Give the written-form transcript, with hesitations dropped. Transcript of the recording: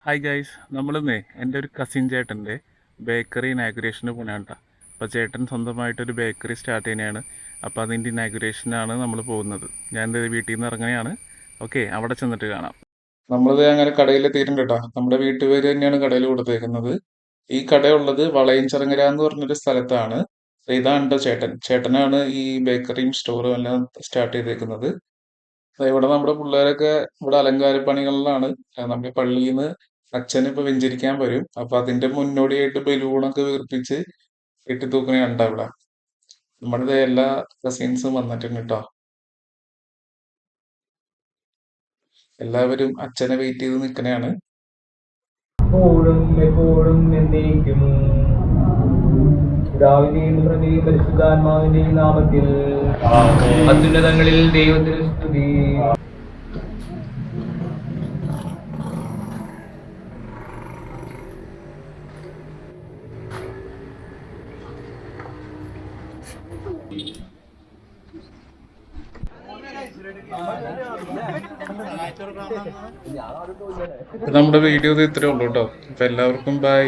Hi guys, നമ്മളിന്നേ എൻ്റെ ഒരു cousin ചേട്ടൻ്റെ ബേക്കറി ഇനാഗുറേഷന് പോണേണ്ട. അപ്പോൾ ചേട്ടൻ സ്വന്തമായിട്ടൊരു ബേക്കറി സ്റ്റാർട്ട് ചെയ്യുന്നതാണ്. അപ്പോൾ അതിൻ്റെ ഇനാഗുറേഷനാണ് നമ്മൾ പോകുന്നത്. ഞാൻ എൻ്റെ വീട്ടിൽ നിന്ന് ഇറങ്ങുകയാണ്. ഓക്കെ, അവിടെ ചെന്നിട്ട് കാണാം. നമ്മളിത് അങ്ങനെ കടയിൽ എത്തിയിട്ടുണ്ട് കേട്ടോ. നമ്മുടെ വീട്ടുപേര് തന്നെയാണ് കടയിൽ കൊടുത്തേക്കുന്നത്. ഈ കടയുള്ളത് വളയഞ്ചിറങ്ങര എന്ന് പറഞ്ഞൊരു സ്ഥലത്താണ്. ഇതാണ് ട്ടോ ചേട്ടനാണ് ഈ ബേക്കറിയും സ്റ്റോറും എല്ലാം സ്റ്റാർട്ട് ചെയ്തേക്കുന്നത്. ഇവിടെ നമ്മുടെ പിള്ളേരൊക്കെ ഇവിടെ അലങ്കാരപ്പണികളിലാണ്. നമ്മുടെ പള്ളിയിൽ നിന്ന് അച്ഛൻ ഇപ്പൊ വെഞ്ചരിക്കാൻ വരും. അപ്പൊ അതിന്റെ മുന്നോടിയായിട്ട് ബലൂണൊക്കെ വീർപ്പിച്ച് കെട്ടിത്തൂക്കണ കണ്ട ഇവിടെ. നമ്മുടെ എല്ലാ കസിൻസും വന്നിട്ടുണ്ട് കേട്ടോ. എല്ലാവരും അച്ഛനെ വെയിറ്റ് ചെയ്ത് നിൽക്കണയാണ്. എപ്പോഴും എപ്പോഴും എന്നേക്കും പിതാവിന്റെയും പുത്രന്റെയും പരിശുദ്ധാത്മാവിന്റെയും നാമത്തിൽ അത്യുന്നതങ്ങളിൽ ദൈവത്തിന് സ്തുതി. നമ്മുടെ വീഡിയോ ഇത് ഇത്രേ ഉള്ളൂ കേട്ടോ. അപ്പൊ എല്ലാവർക്കും ബൈ.